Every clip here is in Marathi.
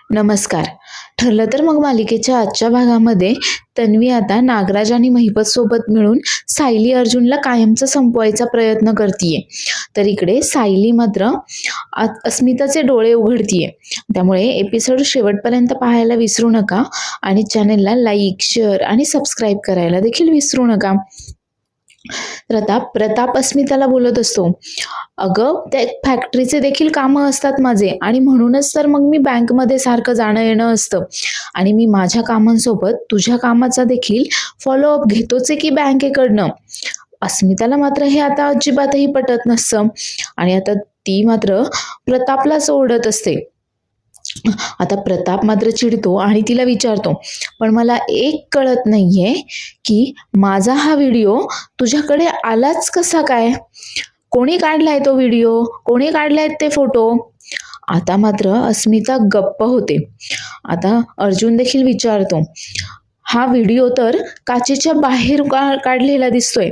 नमस्कार. ठरलं तर मग मालिकेच्या आजच्या भागामध्ये तन्वी आता नागराज आणि महिपत सोबत मिळून सायली अर्जुनला कायमचं संपवायचा प्रयत्न करतीये. तर इकडे सायली मात्र अस्मिताचे डोळे उघडतीये. त्यामुळे एपिसोड शेवटपर्यंत पाहायला विसरू नका आणि चॅनेलला लाईक, शेअर आणि सबस्क्राईब करायला देखील विसरू नका. तर आता प्रताप अस्मिताला बोलत असतो, अगं त्या फॅक्टरीचे देखील कामं असतात माझे आणि म्हणूनच तर मग मी बँकमध्ये सारखं जाणं येणं असतं आणि मी माझ्या कामांसोबत तुझ्या कामाचा देखील फॉलोअप घेतोच आहे की बँकेकडनं. अस्मिताला मात्र हे आता अजिबातही पटत नसतं आणि आता ती मात्र प्रतापलाच ओरडत असते. आता प्रताप मात्र चिडतो आणि तिला विचारतो, पण मला एक कळत नाहीये की माझा हा व्हिडिओ तुझ्याकडे आलाच कसा काय? कोणी काढलाय तो व्हिडिओ? कोणी काढलाय ते फोटो? आता मात्र अस्मिता गप्प होते. आता अर्जुन देखील विचारतो, हा व्हिडिओ तर काचेच्या बाहेर काढलेला दिसतोय.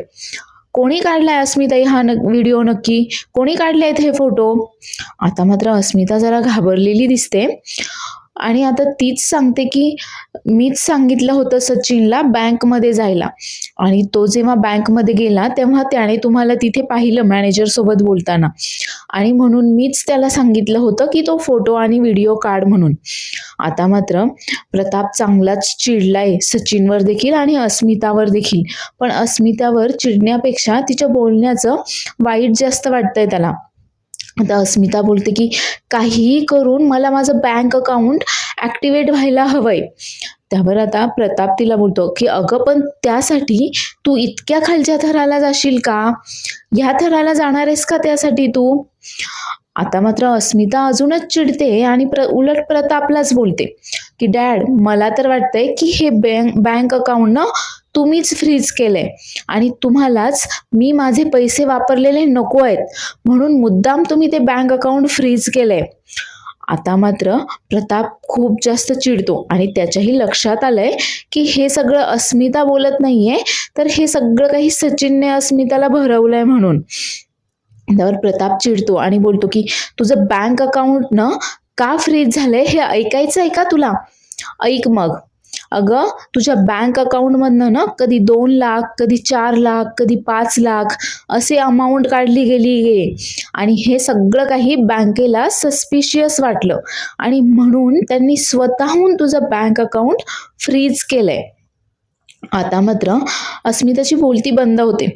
कोणी काढलाय अस्मिताई हा व्हिडिओ नक्की? कोणी काढलेत हे फोटो? आता मात्र अस्मिता जरा घाबरलेली दिसते आणि आता तीच सांगते की मीच सांगितलं होतं सचिनला बँकमध्ये जायला आणि तो जेव्हा बँकमध्ये गेला तेव्हा त्याने तुम्हाला तिथे पाहिलं मॅनेजर सोबत बोलताना आणि म्हणून मीच त्याला सांगितलं होतं की तो फोटो आणि व्हिडिओ काढ म्हणून. आता मात्र प्रताप चांगलाच चिडलाय सचिनवर देखील आणि अस्मितावर देखील, पण अस्मितावर चिडण्यापेक्षा तिच्या बोलण्याचं वाईट जास्त वाटतंय त्याला. आता अस्मिता बोलते की काहीही करून मला माझं बँक अकाउंट ॲक्टिवेट व्हायला हवंय. त्यावर आता प्रताप तिला बोलतो की अगं पण त्यासाठी तू इतक्या खालच्या थराला जाशील का? ह्या थराला जाणार आहेस का त्यासाठी तू? आता मात्र अस्मिता अजूनच चिडते आणि उलट प्रतापलाच बोलते की डॅड, मला तर वाटतंय की हे बँक अकाउंट ना तुम्हीच फ्रीज केलंय आणि तुम्हालाच मी माझे पैसे वापरलेले नको आहेत म्हणून मुद्दाम तुम्ही ते बँक अकाउंट फ्रीज केलंय. आता मात्र प्रताप खूप जास्त चिडतो आणि त्याच्याही लक्षात आलंय की हे सगळं अस्मिता बोलत नाहीये, तर हे सगळं काही सचिनने अस्मिताला भरवलंय म्हणून. त्यावर प्रताप चिडतो आणि बोलतो की तुझं बँक अकाउंट ना का फ्रीज झालंय हे ऐकायचं आहे का तुला? ऐक मग. अगं तुझ्या बँक अकाउंटमधनं ना कधी 2 लाख, कधी 4 लाख, कधी 5 लाख असे अमाऊंट काढली गेली आणि हे सगळं काही बँकेला सस्पिशियस वाटलं आणि म्हणून त्यांनी स्वतःहून तुझं बँक अकाउंट फ्रीज केलंय. आता मात्र अस्मिताची बोलती बंद होते.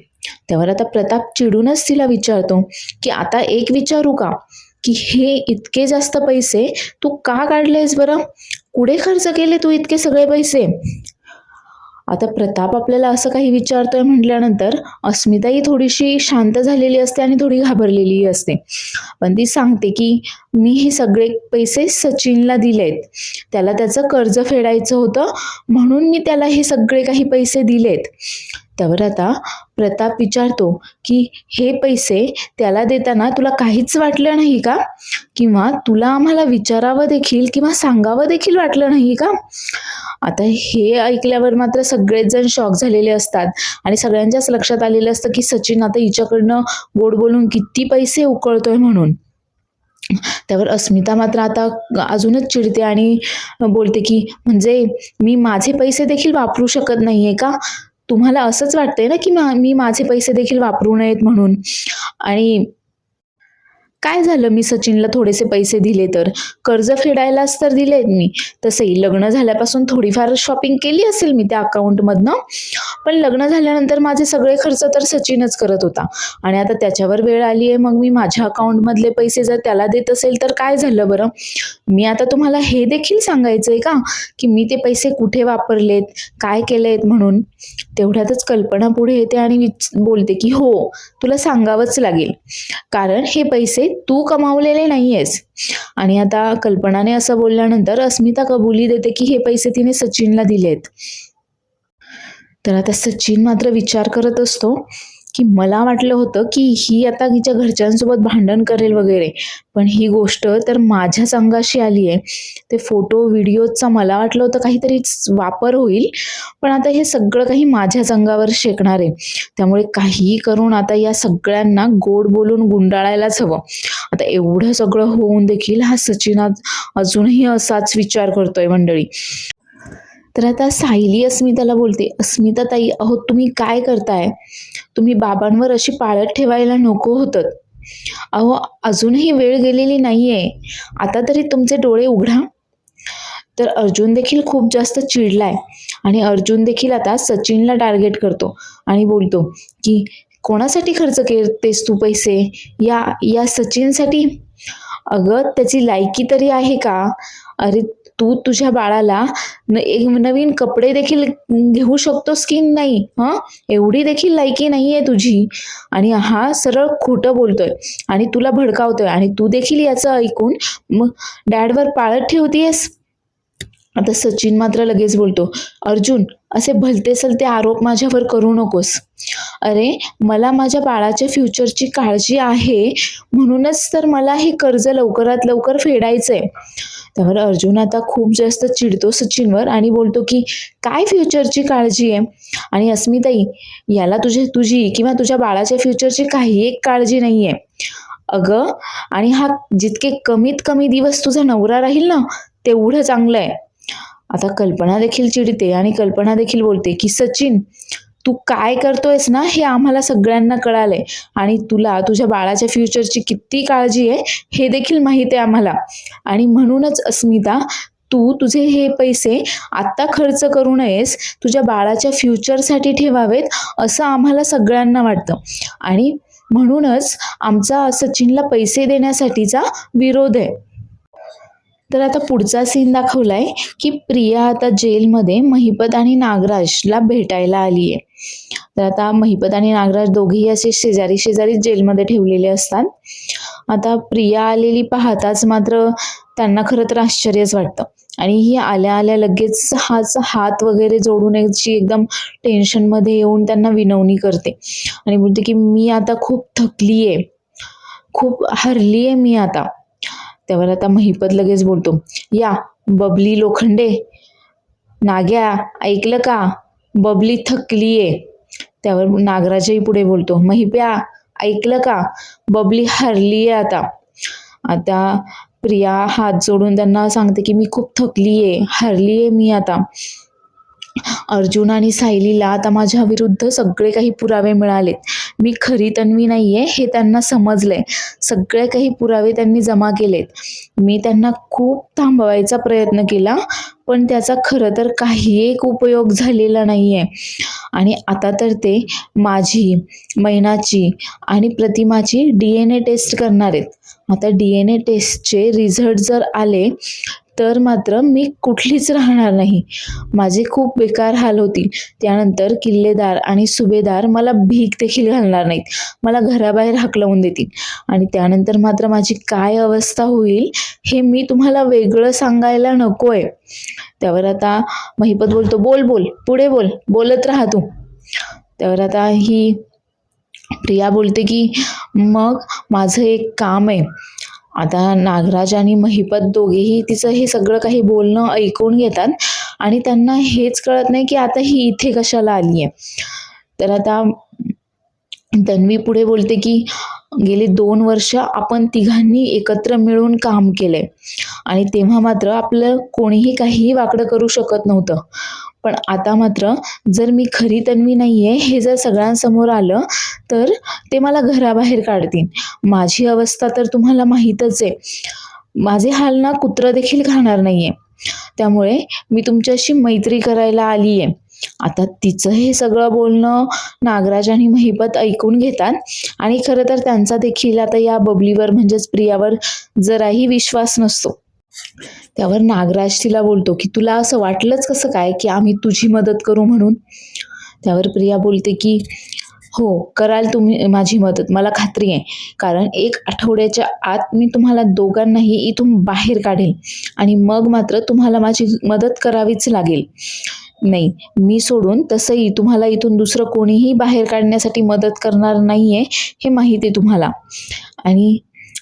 त्यावर आता प्रताप चिडूनच तिला विचारतो की आता एक विचारू का, की हे इतके जास्त पैसे तू का काढलेस बरं? कुठे खर्च केले तू इतके सगळे पैसे? आता प्रताप आपल्याला असं काही विचारतोय म्हटल्यानंतर अस्मिताही थोडीशी शांत झालेली असते आणि थोडी घाबरलेली असते. पण ती सांगते की मी हे सगळे पैसे सचिनला दिलेत, त्याला त्याचं कर्ज फेडायचं होतं म्हणून मी त्याला हे सगळे काही पैसे दिलेत. त्यावर आता प्रताप विचारतो की हे पैसे त्याला देताना तुला काहीच वाटलं नाही का? किंवा तुला आम्हाला विचारावं देखील किंवा सांगावं देखील वाटलं नाही का? आता हे ऐकल्यावर मात्र सगळेच जण शॉक झालेले असतात आणि सगळ्यांच्याच लक्षात आलेलं असतं की सचिन आता हिच्याकडनं गोड बोलून किती पैसे उकळतोय म्हणून. त्यावर अस्मिता मात्र आता अजूनच चिडते आणि बोलते की म्हणजे मी माझे पैसे देखील वापरू शकत नाहीये का? तुम्हाला असंच वाटतंय ना की मी माझे पैसे देखील वापरू नयेत म्हणून? आणि काय झालं मी सचिनला थोडेसे पैसे दिले तर? कर्ज फेडायलाच तर दिलेत मी. तसंही लग्न झाल्यापासून थोडीफार शॉपिंग केली असेल मी त्या अकाउंटमधनं, पण लग्न झाल्यानंतर माझे सगळे खर्च तर सचिनच करत होता आणि आता त्याच्यावर वेळ आली आहे मग मी माझ्या अकाउंटमधले पैसे जर त्याला देत असेल तर काय झालं बरं? मी आता तुम्हाला हे देखील सांगायचं आहे का की मी ते पैसे कुठे वापरलेत, काय केलेत म्हणून? तेवढ्यातच कल्पना पुढे येते आणि बोलते की हो, तुला सांगावंच लागेल कारण हे पैसे तू कमावलेले नाहीयेस. आणि आता कल्पनाने असं बोलल्यानंतर अस्मिता कबुली देते की हे पैसे तिने सचिनला दिलेत. तर आता सचिन मात्र विचार करत असतो की मला वाटलं होतं की ही आता हिच्या घरच्यांसोबत भांडण करेल वगैरे, पण ही गोष्ट तर माझ्याच अंगाशी आली आहे. ते फोटो व्हिडिओचा मला वाटलं होतं काहीतरी वापर होईल, पण आता हे सगळं काही माझ्याच अंगावर शेकणार आहे. त्यामुळे काहीही करून आता या सगळ्यांना गोड बोलून गुंडाळायलाच हवं. आता एवढं सगळं होऊन देखील हा सचिन अजूनही असाच विचार करतोय मंडळी. तर आता सायली अस्मिताला बोलते, अस्मिता ताई, अहो तुम्ही काय करताय? तुम्ही बाबांवर अशी पाळत ठेवायला नको होतं. अहो अजूनही वेळ गेलेली नाहीये. आता तरी तुमचे डोळे उघडा. तर अर्जुन देखील खूप जास्त चिडलाय आणि अर्जुन देखील आता सचिनला टार्गेट करतो आणि बोलतो की कोणासाठी खर्च करतेस तू पैसे? या या सचिनसाठी? अगं त्याची लायकी तरी आहे का? अरे तू तुझ्या बाळाला एक नवीन कपडे देखील घेऊ शकतोस की नाही? एवढी देखील लायकी नाहीये तुझी. आणि हा सरळ खोटं बोलतोय आणि तुला भडकावतोय आणि तू देखील याचं ऐकून मग डॅडवर पाळत ठेवतीयस. आता सचिन मात्र लगेच बोलतो, अर्जुन असे भलते सलते आरोप माझ्यावर करू नकोस. अरे मला माझ्या बाळाच्या फ्युचरची काळजी आहे, म्हणूनच तर मला हे कर्ज लवकरात लवकर फेडायचंय. त्यावर अर्जुन आता खूप जास्त चिडतो सचिनवर आणि बोलतो की काय फ्युचरची काळजी आहे? आणि अस्मिताई, याला तुझी किंवा तुझ्या बाळाच्या फ्युचरची काही एक काळजी नाहीये. अगं आणि हा जितके कमीत कमी दिवस तुझा नवरा राहील ना, तेवढं चांगलं आहे. आता कल्पना देखील चिडते आणि कल्पना देखील बोलते की सचिन, तू काय करतोयस ना हे आम्हाला सगळ्यांना कळालंय आणि तुला तुझ्या बाळाच्या फ्युचरची किती काळजी आहे हे देखील माहिती आहे आम्हाला. आणि म्हणूनच अस्मिता, तू तुझे हे पैसे आत्ता खर्च करू नयेस, तुझ्या बाळाच्या फ्युचरसाठी ठेवावेत असं आम्हाला सगळ्यांना वाटतं. आणि म्हणूनच आमचा सचिनला पैसे देण्यासाठीचा विरोध आहे. तर आता पुढचा सीन दाखवलाय की प्रिया आता जेलमध्ये महिपत आणि नागराजला भेटायला आली आहे. तर आता महिपत आणि नागराज दोघेही असे शेजारी शेजारी जेलमध्ये ठेवलेले असतात. आता प्रिया आलेली पाहताच मात्र त्यांना खरं तर आश्चर्यच वाटतं आणि ही आल्या आल्या लगेच हात वगैरे जोडून याची एकदम टेन्शनमध्ये येऊन त्यांना विनवणी करते आणि बोलते की मी आता खूप थकली आहे, खूप हरली आहे मी आता. त्यावर आता महिपत लगेच बोलतो, या बबली लोखंडे, नाग्या ऐकलं का? बबली थकलीये. त्यावर नागराजही पुढे बोलतो, महिप्या ऐकलं का? बबली हरलीये आता. आता प्रिया हात जोडून त्यांना सांगते की मी खूप थकलीये, हरलीये मी आता. अर्जुन आणि सायलीला आता माझ्या विरुद्ध सगळे काही पुरावे मिळालेत. मी खरी तन्वी नाहीये हे त्यांना समजलंय. सगळे काही पुरावे त्यांनी जमा केलेत. मी त्यांना खूप थांबवायचा प्रयत्न केला, पण त्याचा खरं तर काही एक उपयोग झालेला नाहीये. आणि आता तर ते माझी, मैनाची आणि प्रतिमाची DNA टेस्ट करणार आहेत. आता DNA टेस्टचे रिझल्ट जर आले तर मात्र मी कुठलीच राहणार नाही. माझे खूप बेकार हाल होतील. त्यानंतर किल्लेदार आणि सुभेदार मला भीक देखील घालणार नाहीत. मला घराबाहेर हाकलवून देतील आणि त्यानंतर मात्र माझी काय अवस्था होईल हे मी तुम्हाला वेगळं सांगायला नकोय. त्यावर आता महिपत बोलतो, बोल बोल पुढे बोल, बोलत राहा तू. त्यावर आता ही प्रिया बोलते की मग माझं एक काम आहे. आता नागराज आणि महिपत दोघेही तिचं हे सगळं काही बोलणं ऐकून घेतात आणि त्यांना हेच कळत नाही की आता ही इथे कशाला आली आहे. तर आता तन्वी पुढे बोलते की गेली 2 वर्ष आपण तिघांनी एकत्र मिळून काम केलंय आणि तेव्हा मात्र आपलं कोणीही काहीही वाकडं करू शकत नव्हतं. पण आता मात्र जर मी खरी तन्वी नाहीये हे जर सगळ्यांसमोर आलं तर ते मला घराबाहेर काढतील. माझी अवस्था तर तुम्हाला माहीतच आहे. माझे हाल ना कुत्रं देखील खाणार नाहीये. त्यामुळे मी तुमच्याशी मैत्री करायला आली आहे. आता तिचं हे सगळं बोलणं नागराज आणि महिपत ऐकून घेतात आणि खरं तर त्यांचा देखील आता या बबलीवर म्हणजेच प्रियावर जराही विश्वास नसतो. त्यावर नागराज तिला बोलतो की तुला असं वाटलंच कसं काय की आम्ही तुझी मदत करू म्हणून? त्यावर प्रिया बोलते की हो, कराल तुम्ही माझी मदत, मला खात्री आहे. कारण 1 आठवड्याच्या आत मी तुम्हाला दोघांनाही इथून बाहेर काढेल आणि मग मात्र तुम्हाला माझी मदत करावीच लागेल. नाही, मी सोडून तसंही तुम्हाला इथून दुसरं कोणीही बाहेर काढण्यासाठी मदत करणार नाहीये, हे माहिती आहे तुम्हाला. आणि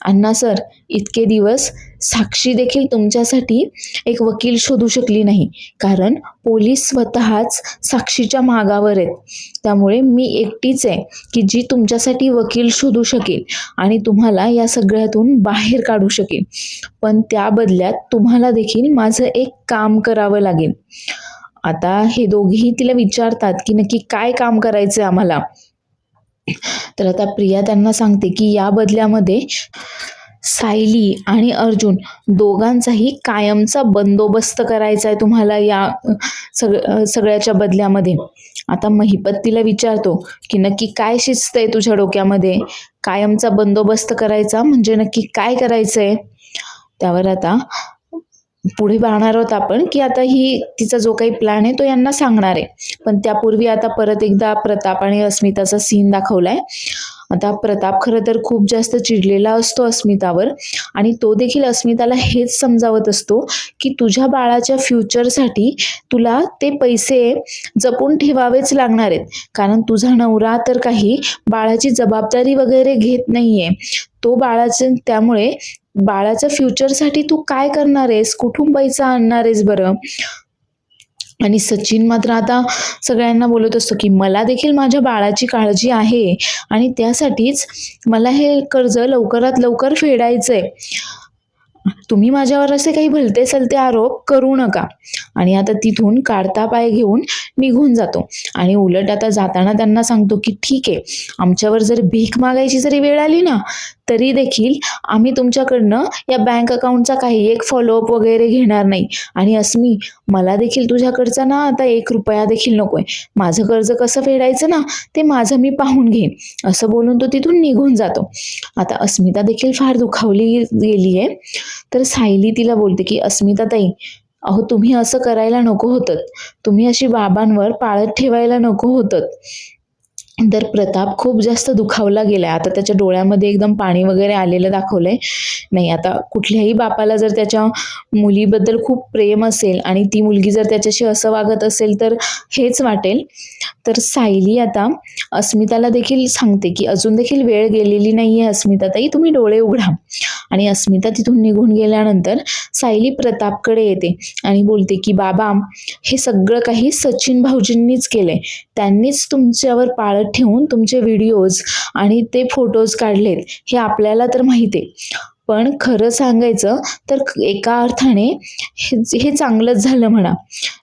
अण्णा सर, इतके दिवस साक्षी देखील तुमच्यासाठी एक वकील शोधू शकली नाही, कारण पोलीस स्वतःच साक्षीच्या मागावर आहेत. त्यामुळे मी एकटीच आहे की जी तुमच्यासाठी वकील शोधू शकेल आणि तुम्हाला या सगळ्यातून बाहेर काढू शकेल. पण त्या बदल्यात तुम्हाला देखील माझं एक काम करावं लागेल. आता हे दोघेही तिला विचारतात की नक्की काय काम करायचंय आम्हाला. तर आता प्रिया त्यांना सांगते की या बदल्यामध्ये सायली आणि अर्जुन दोघांचाही कायमचा बंदोबस्त करायचा आहे तुम्हाला या सगळ्याच्या बदल्यामध्ये. आता महिपत तिला विचारतो की नक्की काय शिस्त आहे तुझ्या डोक्यामध्ये, कायमचा बंदोबस्त करायचा म्हणजे नक्की काय करायचंय. त्यावर आता पुढे पाहणार आहोत आपण की आता ही तिचा जो काही प्लॅन आहे तो यांना सांगणार आहे. पण त्यापूर्वी आता परत एकदा प्रताप आणि अस्मिताचा सीन दाखवलाय. आता प्रताप खरं तर खूप जास्त चिडलेला असतो अस्मितावर आणि तो देखील अस्मिताला हेच समजावत असतो की तुझ्या बाळाच्या फ्युचरसाठी तुला ते पैसे जपून ठेवावेच लागणार आहेत, कारण तुझा नवरा तर काही बाळाची जबाबदारी वगैरे घेत नाहीये. तो त्यामुळे बाळाच्या फ्युचरसाठी तू काय करणार आहेस, कुठून पैसा आणणार आहेस बरं. आणि सचिन मात्र आता सगळ्यांना बोलत असतो की मला देखील माझ्या बाळाची काळजी आहे आणि त्यासाठीच मला हे कर्ज लवकरात लवकर फेडायचंय. तुम्ही माझ्यावर असे काही भलते सलते आरोप करू नका. आणि आता तिथून काढता पाय घेऊन निघून जातो आणि उलट आता जाताना त्यांना सांगतो की ठीक आहे, आमच्यावर जर भीक मागायची जरी वेळ आली ना तरी देखील आम्ही तुमच्याकडनं या बँक अकाउंटचा काही एक फॉलोअप वगैरे घेणार नाही. आणि अस्मी, मला देखील तुझ्याकडचा ना आता 1 रुपया देखील नकोय. माझं कर्ज कसं फेडायचं ना ते माझं मी पाहून घेईन, असं बोलून तो तिथून निघून जातो. आता अस्मिता देखील फार दुखावली गेली आहे. तर सायली तिला बोलते की अस्मिता ताई, अहो तुम्ही असं करायला नको होतं, तुम्ही अशी बाबांवर पाळत ठेवायला नको होतं. तर प्रताप खूप जास्त दुखावला गेलाय. आता त्याच्या डोळ्यामध्ये एकदम पाणी वगैरे आलेलं दाखवलंय. नाही, आता कुठल्याही बापाला जर त्याच्या मुलीबद्दल खूप प्रेम असेल आणि ती मुलगी जर त्याच्याशी असं वागत असेल तर हेच वाटेल. तर सायली आता अस्मिताला देखील सांगते की अजून देखील वेळ गेलेली नाहीये अस्मिता ताई, तुम्ही डोळे उघडा. आणि अस्मिता तिथून निघून गेल्यानंतर सायली प्रतापकडे येते आणि बोलते की बाबा, हे सगळं काही सचिन भाऊजींनीच केलंय. त्यांनीच तुमच्यावर पाळत ठेवून तुमचे व्हिडिओज आणि ते फोटोज काढलेत, हे आपल्याला तर माहिती आहे. पण खरं सांगायचं तर एका अर्थाने हे चांगलंच झालं म्हणा.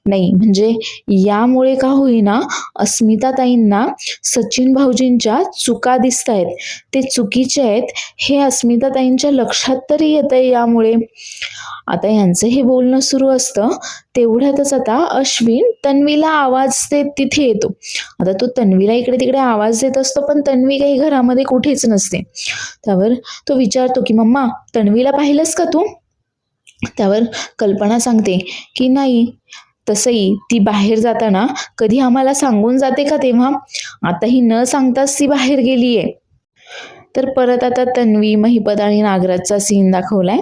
नाही म्हणजे यामुळे का होईना अस्मिताताईंना सचिन भाऊजींच्या चुका दिसत आहेत, ते चुकीचे आहेत हे अस्मिताताईंच्या लक्षात तरी येतंय यामुळे. आता यांचं हे बोलणं सुरू असतं तेवढ्यातच आता अश्विन तन्वीला आवाज देत तिथे येतो. आता तो तन्वीला इकडे तिकडे आवाज देत असतो पण तन्वी काही घरामध्ये कुठेच नसते. त्यावर तो विचारतो की मम्मा, तन्वीला पाहिलंस का तू. त्यावर कल्पना सांगते की नाही, तसंही ती बाहेर जाताना कधी आम्हाला सांगून जाते का तेव्हा, आताही न सांगताच ती बाहेर गेलीये. तर परत आता तन्वी, महिपत आणि नागराजचा सीन दाखवलाय.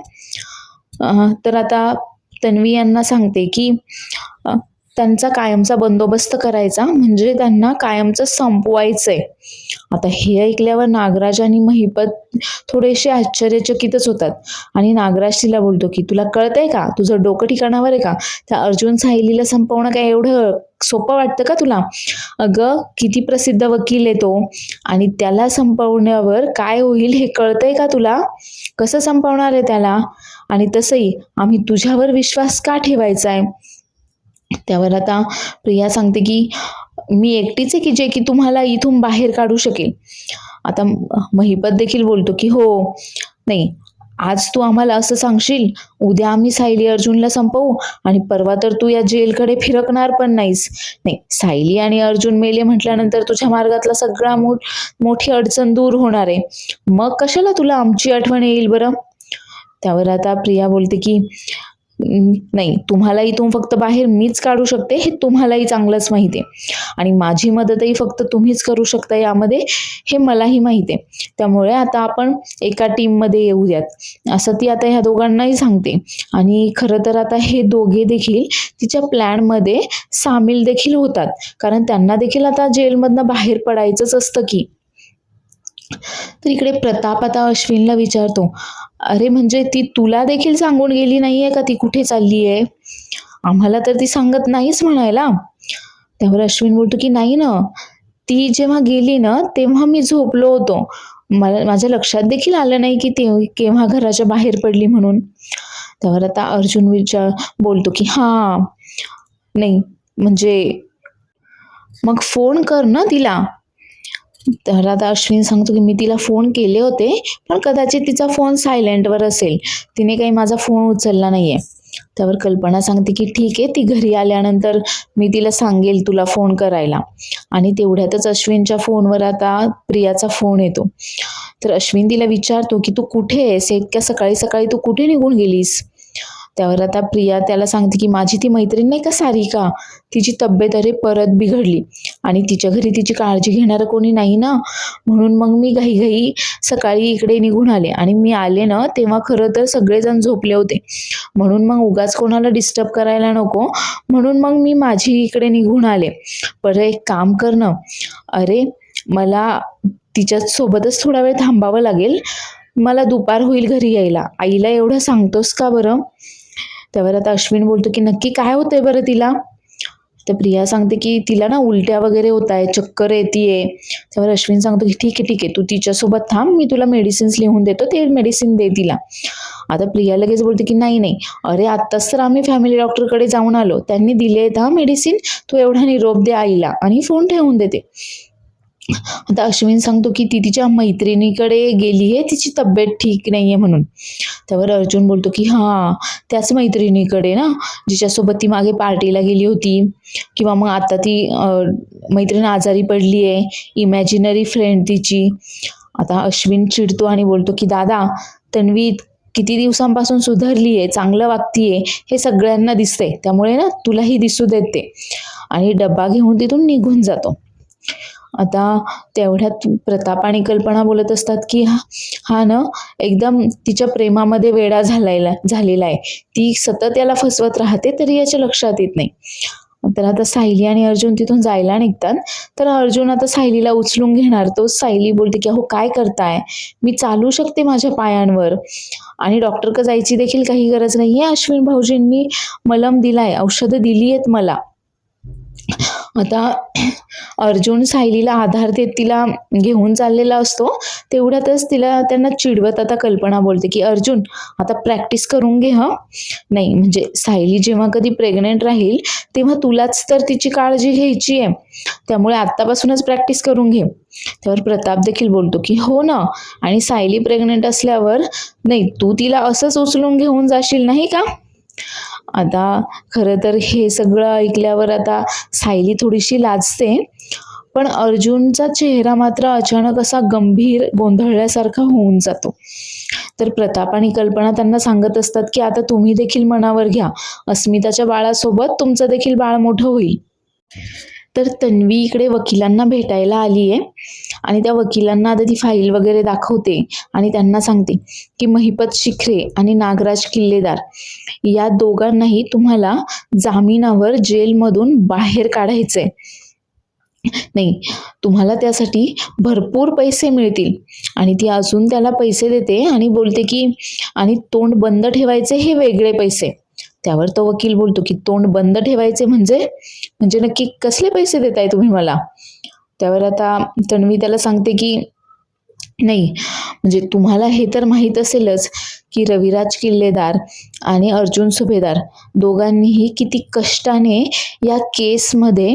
तर आता तन्वी यांना सांगते की त्यांचा कायमचा बंदोबस्त करायचा म्हणजे त्यांना कायमचं संपवायचंय. आता हे ऐकल्यावर नागराज आणि महिपत थोडेसे आश्चर्यचकितच होतात आणि नागराज तिला बोलतो की तुला कळतंय का, तुझं डोकं ठिकाणावर आहे का, त्या अर्जुन सायलीला संपवणं काय एवढं सोपं वाटतं का तुला. अगं किती प्रसिद्ध वकील आहे तो आणि त्याला संपवण्यावर काय होईल हे कळतंय का तुला, कसं संपवणार आहे त्याला. आणि तसंही आम्ही तुझ्यावर विश्वास का ठेवायचा आहे. त्यावर आता प्रिया सांगते की मी एकटीच आहे की जे की तुम्हाला इथून बाहेर काढू शकेल. आता महिपत देखील बोलतो की हो, नाही, आज तू आम्हाला असं सांगशील, उद्या आम्ही सायली अर्जुनला संपवू आणि परवा तर तू या जेलकडे फिरकणार पण नाहीस. नाही, सायली आणि अर्जुन मेले म्हटल्यानंतर तुझ्या मार्गातला सगळा मोठी अडचण दूर होणार आहे, मग कशाला तुला आमची आठवण येईल बरं. त्यावर आता प्रिया बोलते की नाही, तुम्हाला इथून फक्त बाहेर मीच काढू शकते हे तुम्हालाही चांगलंच माहिती आहे आणि माझी मदतही फक्त तुम्हीच करू शकता यामध्ये हे मलाही माहिती आहे. त्यामुळे आता आपण एका टीममध्ये येऊयात असं ती आता ह्या दोघांनाही सांगते आणि खरं तर आता हे दोघे देखील तिच्या प्लॅनमध्ये सामील देखील होतात, कारण त्यांना देखील आता जेलमधनं बाहेर पडायचंच असतं की. तर इकडे प्रताप आता अश्विनला विचारतो, अरे म्हणजे ती तुला देखील सांगून गेली नाहीये का ती कुठे चालली आहे? आम्हाला तर ती सांगत नाहीच म्हणायला. त्यावर अश्विन बोलतो की नाही ना, ती जेव्हा गेली ना तेव्हा मी झोपलो होतो. मला माझ्या लक्षात देखील आलं नाही की ते केव्हा घराच्या बाहेर पडली म्हणून. त्यावर आता अर्जुन बोलतो की हा नाही म्हणजे मग फोन कर ना तिला. तर आता अश्विन सांगतो की मी तिला फोन केले होते, पण कदाचित तिचा फोन सायलेंटवर असेल, तिने काही माझा फोन उचलला नाहीये. त्यावर कल्पना सांगते की ठीक आहे, ती घरी आल्यानंतर मी तिला सांगेल तुला फोन करायला. आणि तेवढ्यातच अश्विनच्या फोनवर आता प्रियाचा फोन येतो. तर अश्विन तिला विचारतो की तू कुठे आहेस? इतक्या सकाळी सकाळी तू कुठे निघून गेलीस? त्यावर आता प्रिया त्याला सांगते की माझी ती मैत्रीण नाही का सारिका, तिची तब्येत अरे परत बिघडली आणि तिच्या घरी तिची काळजी घेणारं कोणी नाही ना, म्हणून मग मी घाईघाई सकाळी इकडे निघून आले आणि मी आले ना तेव्हा खरं तर सगळेजण झोपले होते, म्हणून मग उगाच कोणाला डिस्टर्ब करायला नको म्हणून मग मी माझी इकडे निघून आले. बरं एक काम कर ना, अरे मला तिच्या सोबतच थोडा वेळ थांबावं लागेल, मला दुपार होईल घरी यायला, आईला एवढं सांगतोस का बरं? त्यावर आता अश्विन बोलतो की नक्की काय होतंय बरं तिला? तर प्रिया सांगते की तिला ना उलट्या वगैरे होत आहे, चक्कर येतेय. त्यावर अश्विन सांगतो की ठीक आहे तू तिच्यासोबत थांब, मी तुला मेडिसिन्स लिहून देतो, ते मेडिसिन दे तिला. आता प्रिया लगेच बोलते की नाही अरे आत्ताच तर आम्ही फॅमिली डॉक्टरकडे जाऊन आलो, त्यांनी दिले हा मेडिसिन, तू एवढा निरोप दे आईला, आणि फोन ठेवून देते. आता अश्विन सांगतो की ती तिच्या मैत्रिणीकडे गेली आहे, तिची तब्येत ठीक नाहीये म्हणून. त्यावर अर्जुन बोलतो की हा त्याच मैत्रिणीकडे ना, जिच्यासोबत ती मागे पार्टीला गेली होती, किंवा मग आता ती मैत्रीण आजारी पडली आहे, इमॅजिनरी फ्रेंड तिची. आता अश्विन चिडतो आणि बोलतो की दादा, तन्वी किती दिवसांपासून सुधारली आहे, चांगलं वागतीये, हे सगळ्यांना दिसतंय, त्यामुळे ना तुलाही दिसू देते. आणि डब्बा घेऊन तिथून निघून जातो. आता तेवढ्यात प्रताप आणि कल्पना बोलत असतात की हा ना एकदम तिच्या प्रेमामध्ये वेडा झालेला आहे, ती सतत याला फसवत राहते तरी याच्या लक्षात येत नाही. तर आता सायली आणि अर्जुन तिथून जायला निघतात. तर अर्जुन आता सायलीला उचलून घेणार, तो सायली बोलते की अहो काय करताय, मी चालू शकते माझ्या पायांवर आणि डॉक्टरकडे जायची देखील काही गरज नाहीये, अश्विन भाऊजींनी मलम दिलाय, औषधं दिली आहेत मला. आता अर्जुन सायलीला आधार देत तिला घेऊन चाललेला असतो. तेवढ्यातच त्यांना चिडवत आता कल्पना बोलते की अर्जुन आता प्रॅक्टिस करून घे हं. नाही म्हणजे सायली जेव्हा कधी प्रेग्नेंट राहील तेव्हा तुलाच तर तिची काळजी घ्यायची आहे, त्यामुळे आत्तापासूनच प्रॅक्टिस करून घे. त्यावर प्रताप देखील बोलतो की हो ना, आणि सायली प्रेग्नेंट असल्यावर नाही तू तिला असंच उचलून घेऊन जाशील नाही का? आता खरं तर हे सगळं ऐकल्यावर आता सायली थोडीशी लाजते, पण अर्जुनचा चेहरा मात्र अचानक असा गंभीर गोंधळल्यासारखा होऊन जातो. तर प्रताप आणि कल्पना त्यांना सांगत असतात की आता तुम्ही देखील मनावर घ्या, अस्मिताच्या बाळासोबत तुमचं देखील बाळ मोठं होईल. तर तन्वी इकडे वकिलांना भेटायला आली आहे आणि त्या वकिलांना आता ती फाईल वगैरे दाखवते आणि त्यांना सांगते की महिपत शिखरे आणि नागराज किल्लेदार या दोघांनाही तुम्हाला जामिनावर जेलमधून बाहेर काढायचंय. नाही, तुम्हाला त्यासाठी भरपूर पैसे मिळतील. आणि ती अजून त्याला पैसे देते आणि बोलते की आणि तोंड बंद ठेवायचे हे वेगळे पैसे. त्यावर तो वकील बोलतो की तोंड बंद ठेवायचे म्हणजे नक्की कसले पैसे देताय तुम्ही मला? त्यावर आता तन्वी त्याला सांगते की नाही म्हणजे तुम्हाला हे तर माहीत असेलच की रविराज किल्लेदार आणि अर्जुन सुभेदार दोघांनीही किती कष्टाने या केसमध्ये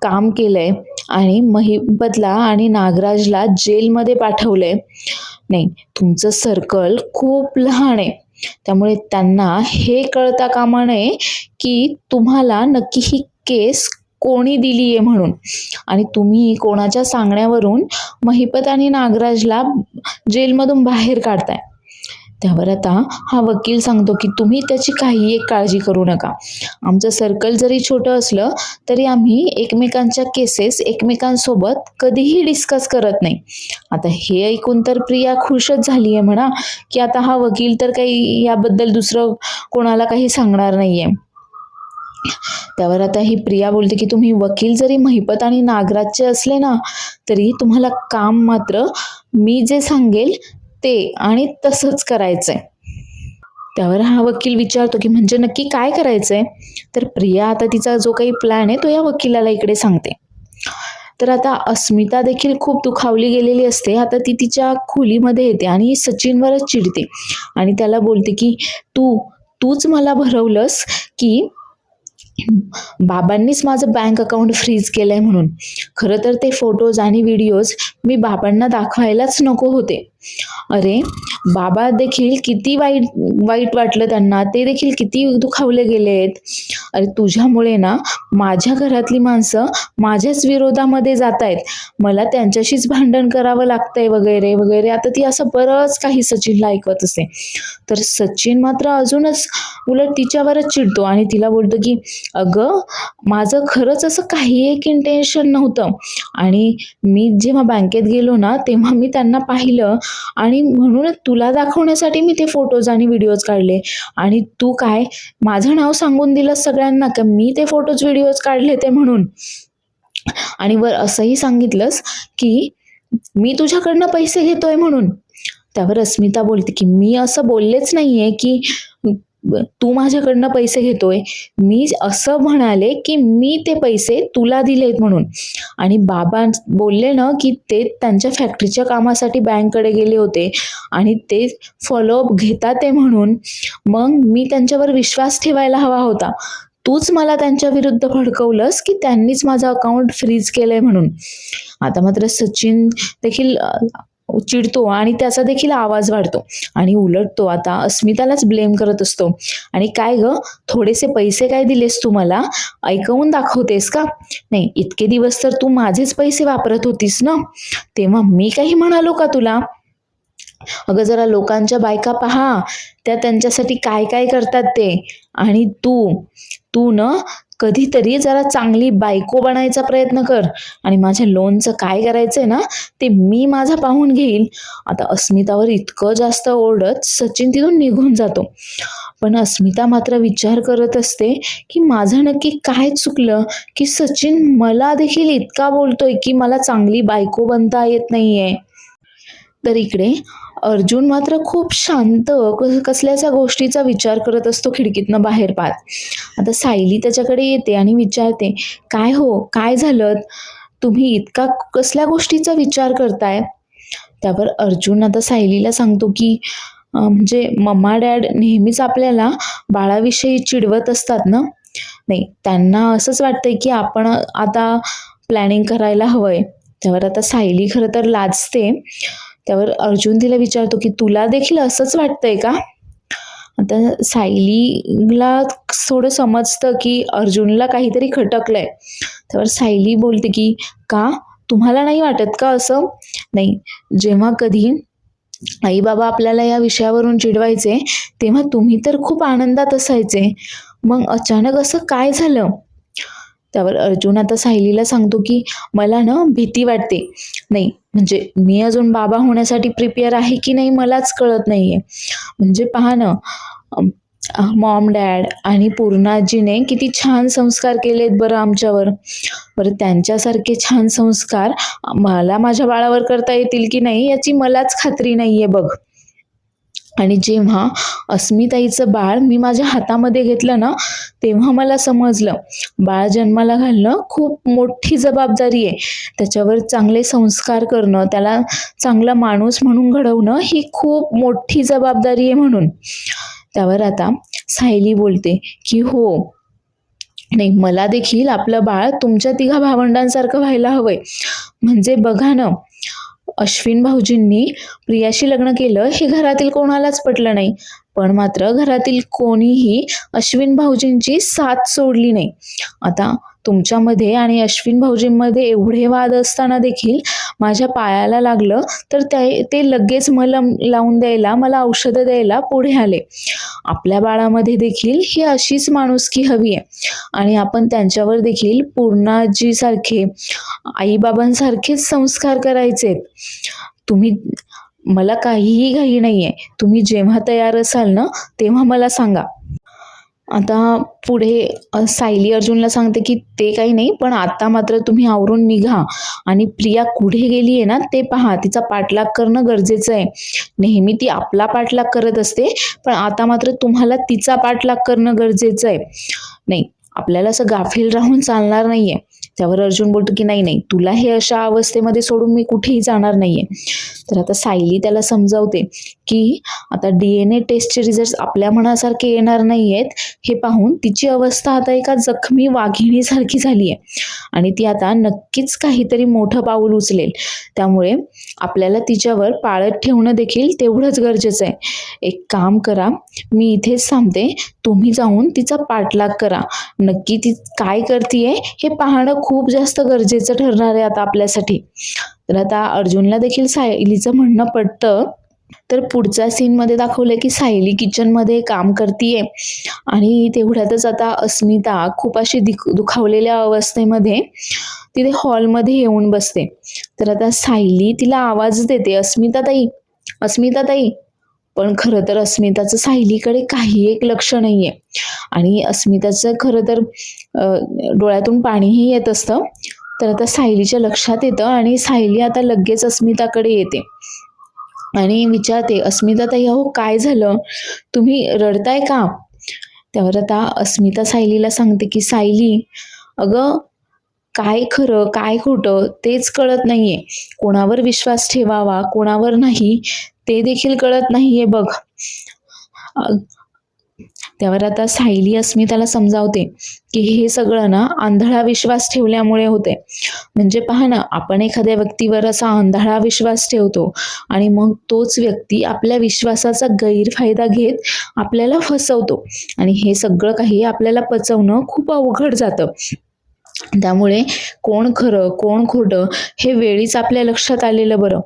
काम केलंय आणि महिपतला आणि नागराजला जेलमध्ये पाठवलंय. नाही, तुमचं सर्कल खूप लहान आहे, त्यामुळे त्यांना हे कळता कामा नये की तुम्हाला नक्की ही केस कोणी दिली आहे म्हणून, आणि तुम्ही कोणाच्या सांगण्यावरून महिपत आणि नागराजला जेलमधून बाहेर काढताय. त्यावर आता हा वकील सांगतो की तुम्ही त्याची काही एक काळजी करू नका. आमचं सर्कल जरी छोटं असलं तरी आम्ही एकमेकांच्या केसेस एकमेकांसोबत कधीही डिस्कस करत नाही. आता हे ऐकून तर प्रिया खुशच झाली आहे म्हणा, की आता हा वकील तर काही याबद्दल दुसरं कोणाला काही सांगणार नाहीये. त्यावर आता ही प्रिया बोलते की तुम्ही वकील जरी महिपत आणि नागराजचे असले ना, तरी तुम्हाला काम मात्र मी जे सांगेल ते आणि तसंच करायचंय. त्यावर हा वकील विचारतो की म्हणजे नक्की काय करायचंय? तर प्रिया आता तिचा जो काही प्लॅन आहे तो या वकिलाला इकडे सांगते. तर आता अस्मिता देखील खूप दुखावली गेलेली असते. आता ती तिच्या खोलीमध्ये येते आणि सचिनवरच चिडते आणि त्याला बोलते की तूच मला भरवलंस की बाबांनीच माझं बँक अकाउंट फ्रीज केलंय म्हणून. खरं तर ते फोटोज आणि व्हिडिओज मी बाबांना दाखवायलाच नको होते. अरे बाबा देखील किती वाईट वाईट वाटलं त्यांना, ते देखील किती दुखावले गेलेत. अरे तुझ्यामुळे ना माझ्या घरातली माणसं माझ्याच विरोधामध्ये जात आहेत, मला त्यांच्याशीच भांडण करावं लागतंय वगैरे वगैरे. आता ती असं बरंच काही सचिनला ऐकवत असते. तर सचिन मात्र अजूनच उलट तिच्यावरच चिडतो आणि तिला बोलतो की अगं माझं खरंच असं काही एक इंटेन्शन नव्हतं आणि मी जेव्हा बँकेत गेलो ना तेव्हा मी त्यांना पाहिलं आणि म्हणूनच तुला दाखवण्यासाठी मी ते फोटोज आणि व्हिडिओज काढले आणि तू काय माझं नाव सांगून दिलं सगळ्यांना का मी ते फोटोज व्हिडिओज काढले ते म्हणून. आणि वर असंही सांगितलंस की मी तुझ्याकडनं पैसे घेतोय म्हणून. त्यावर अस्मिता बोलते की मी असं बोललेच नाहीये की तू माझ्याकडनं पैसे घेतोय, मी असं म्हणाले की मी ते पैसे तुला दिलेत म्हणून. आणि बाबा बोलले ना की ते त्यांच्या फॅक्टरीच्या कामासाठी बँककडे गेले होते आणि ते फॉलोअप घेतात ते म्हणून. मग मी त्यांच्यावर विश्वास ठेवायला हवा होता. तूच मला त्यांच्या विरुद्ध भडकवलंस की त्यांनीच माझं अकाउंट फ्रीज केलंय म्हणून. आता मात्र सचिन देखील चिडतो आणि त्याचा देखील आवाज वाढतो आणि उलट तो आता अस्मितालाच ब्लेम करत असतो. आणि काय ग, थोडेसे पैसे काय दिलेस तू मला, ऐकवून दाखवतेस का? नाही, इतके दिवस तर तू माझेच पैसे वापरत होतीस ना, तेव्हा मी काही म्हणालो का तुला? अगं जरा लोकांच्या बायका पहा, त्या त्यांच्यासाठी काय काय करतात ते. आणि तू न कधीतरी जरा चांगली बायको बनायचा प्रयत्न कर आणि माझ्या लोनचं काय करायचंय ना ते मी माझा पाहून घेईल. आता अस्मितावर इतकं जास्त ओरडत सचिन तिथून निघून जातो. पण अस्मिता मात्र विचार करत असते की माझं नक्की काय चुकलं की सचिन मला देखील इतका बोलतोय की मला चांगली बायको बनता येत नाहीये. तर इकडे अर्जुन मात्र खूप शांत कसल्याच्या गोष्टीचा विचार करत असतो खिडकीतनं बाहेर पाहत. आता सायली त्याच्याकडे येते आणि विचारते, काय हो, काय झालं, तुम्ही इतका कसल्या गोष्टीचा विचार करताय? त्यावर अर्जुन आता सायलीला सांगतो की म्हणजे मम्मा डॅड नेहमीच आपल्याला बाळाविषयी चिडवत असतात ना. नाही, त्यांना असंच वाटतंय की आपण आता प्लॅनिंग करायला हवंय. त्यावर आता सायली खरं तर लाजते. त्यावर अर्जुन तिला विचारतो की तुला देखील असंच वाटतंय का? आता सायलीला थोडं समजतं की अर्जुनला काहीतरी खटकलंय. त्यावर सायली बोलते की का, तुम्हाला नाही वाटत का असं? नाही, जेव्हा कधी आई बाबा आपल्याला या विषयावरून चिडवायचे तेव्हा तुम्ही तर खूप आनंदात असायचे, मग अचानक असं काय झालं? त्यावर अर्जुन आता सायलीला सांगतो की मला ना भीती वाटते. नाही म्हणजे मी अजून बाबा होण्यासाठी प्रिपेअर आहे की नाही मलाच कळत नाहीये. म्हणजे पहा ना, मॉम डॅड आणि पूर्णाजीने किती छान संस्कार केलेत बरं आमच्यावर. बरं त्यांच्यासारखे छान संस्कार मला माझ्या बाळावर करता येतील की नाही याची मलाच खात्री नाहीये बघ. आणि जेव्हा अस्मिताईचं बाळ मी माझ्या हातामध्ये घेतलं ना तेव्हा मला समजलं बाळ जन्माला घालणं खूप मोठी जबाबदारी आहे. त्याच्यावर चांगले संस्कार करणं, त्याला चांगला माणूस म्हणून घडवणं ही खूप मोठी जबाबदारी आहे म्हणून. त्यावर आता सायली बोलते की हो, नाही मला देखील आपलं बाळ तुमच्या तिघा भावंडांसारखं व्हायला हवंय. म्हणजे बघा ना, अश्विन भाऊजींनी प्रियाशी लग्न केलं हे घरातील कोणालाच पटलं नाही, पण मात्र घरातील कोणीही अश्विन भाऊजींची साथ सोडली नाही. आता तुमच्यामध्ये आणि अश्विन भाऊजींमध्ये एवढे वाद असताना देखील माझ्या पायाला लागलं तर ते लगेच मलम लावून द्यायला, मला औषधं द्यायला पुढे आले. आपल्या बाळामध्ये देखील ही अशीच माणुसकी हवी आहे आणि आपण त्यांच्यावर देखील पूर्णाजीसारखे, आईबाबांसारखेच संस्कार करायचेत. तुम्ही, मला काहीही घाई नाहीये. तुम्ही जेव्हा तयार असाल ना, तेव्हा मला सांगा. आता पुढे सायली अर्जुनला सांगते की ते काही नाही, पण आता मात्र तुम्ही आवरून निघा आणि प्रिया कुठे गेली आहे ना ते पहा. तिचा पाठलाग करणं गरजेचं आहे. नेहमी ती आपला पाठलाग करत असते, पण आता मात्र तुम्हाला तिचा पाठलाग करणं गरजेचं आहे. नाही, आपल्याला असं गाफील राहून चालणार नाहीये. त्यावर अर्जुन बोलतो की नाही नाही, तुला हे अशा अवस्थेमध्ये सोडून मी कुठेही जाणार नाहीये. तर आता सायली त्याला समजावते की आता DNA टेस्टचे रिझल्ट आपल्या मनासारखे येणार नाहीयेत हे पाहून तिची अवस्था आता एका जखमी वाघिणीसारखी झाली आहे आणि ती आता नक्कीच काहीतरी मोठं पाऊल उचलेल. त्यामुळे आपल्याला तिच्यावर पाळत ठेवणं देखील तेवढंच गरजेचं आहे. एक काम करा, मी इथेच थांबते. तुम्ही जाऊन तिचा पाठलाग करा. नक्की ती काय करतीये हे पाहणं खूप जास्त गरजेचं ठरणार आहे आता आपल्यासाठी. तर आता अर्जुनला देखील सायलीचं म्हणणं पटतं. तर पुढच्या सीनमध्ये दाखवलं की सायली किचनमध्ये काम करतीये आणि तेवढ्यातच आता अस्मिता खूप अशी दुखावलेल्या अवस्थेमध्ये तिथे हॉलमध्ये येऊन बसते. तर आता सायली तिला आवाज देते, अस्मिता ताई, अस्मिता ताई. पण खरं तर अस्मिताचं सायलीकडे काही एक लक्ष नाहीये आणि अस्मिताचं खरं तर डोळ्यातून पाणीही येत असतं. तर आता सायलीच्या लक्षात येतं आणि सायली आता लगेच अस्मिताकडे येते आणि विचारते, अस्मिता ताई अहो काय झालं, तुम्ही रडताय का? त्यावर आता अस्मिता सायलीला सांगते की सायली, अगं काय खरं काय खोटं तेच कळत नाहीये. कोणावर विश्वास ठेवावा कोणावर नाही ते देखील कळत नाहीये बघ. त्यावर आता सायली अस्मिताला समजावते की हे सगळं ना आंधळा विश्वास ठेवल्यामुळे होते. म्हणजे पहा ना, आपण एखाद्या व्यक्तीवर असा आंधळा विश्वास ठेवतो आणि मग तोच व्यक्ती आपल्या विश्वासाचा गैरफायदा घेत आपल्याला फसवतो आणि हे सगळं काही आपल्याला पचवणं खूप अवघड जातं. त्यामुळे कोण खरं कोण खोटं हे वेळीच आपल्या लक्षात आलेलं बरं.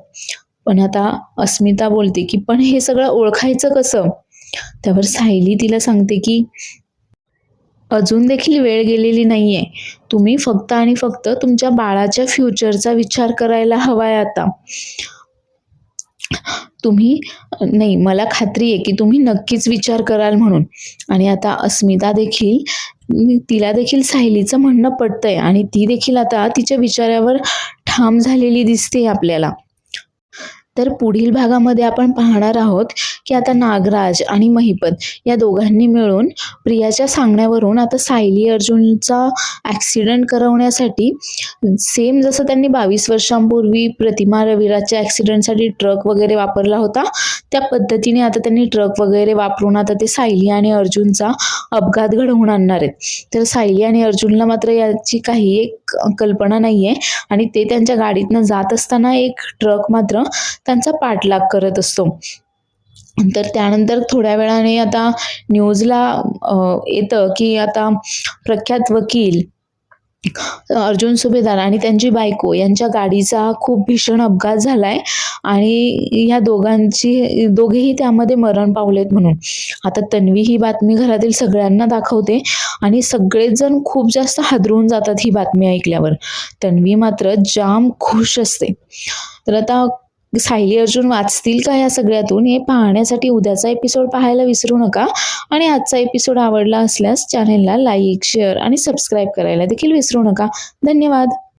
पण आता अस्मिता बोलते की पण हे सगळं ओळखायचं कसं? त्यावर सायली तिला सांगते की अजून देखील वेळ गेलेली नाहीये. तुम्ही फक्त आणि फक्त तुमच्या बाळाच्या फ्युचरचा विचार करायला हवाय आता. तुम्ही, नाही, मला खात्री आहे की तुम्ही नक्कीच विचार कराल म्हणून. आणि आता अस्मिता देखील, तिला देखील सायलीचं म्हणणं पटतंय आणि ती देखील आता तिच्या विचारावर ठाम झालेली दिसते आपल्याला. तर पुढील भागामध्ये आपण पाहणार आहोत की आता नागराज आणि महिपत या दोघांनी मिळून प्रियाच्या सांगण्यावरून आता सायली अर्जुनचा ॲक्सिडेंट करवण्यासाठी, सेम जसं त्यांनी 22 वर्षांपूर्वी प्रतिमा रविराजच्या ॲक्सिडेंटसाठी ट्रक वगैरे वापरला होता त्या पद्धतीने आता त्यांनी ट्रक वगैरे वापरून आता ते सायली आणि अर्जुनचा अपघात घडवून आणणार आहेत. तर सायली आणि अर्जुनला मात्र याची काही एक कल्पना नाहीये आणि ते त्यांच्या गाडीतनं जात असताना एक ट्रक मात्र त्यांचा पाठलाग करत असतो. तर त्यानंतर थोड्या वेळाने आता न्यूजला येतं की आता प्रख्यात वकील अर्जुन सुभेदार आणि त्यांची बायको यांच्या गाडीचा खूप भीषण अपघात झालाय आणि या दोघेही त्यामध्ये मरण पावलेत म्हणून. आता तन्वी ही बातमी घरातील सगळ्यांना दाखवते आणि सगळेच जण खूप जास्त हादरून जातात ही बातमी ऐकल्यावर. तन्वी मात्र जाम खुश असते. तर आता सायली अर्जुन वाचतील का या सगळ्यातून हे पाहण्यासाठी उद्याचा एपिसोड पाहायला विसरू नका आणि आजचा एपिसोड आवडला असल्यास चॅनेलला लाईक, शेअर आणि सबस्क्राईब करायला देखील विसरू नका. धन्यवाद.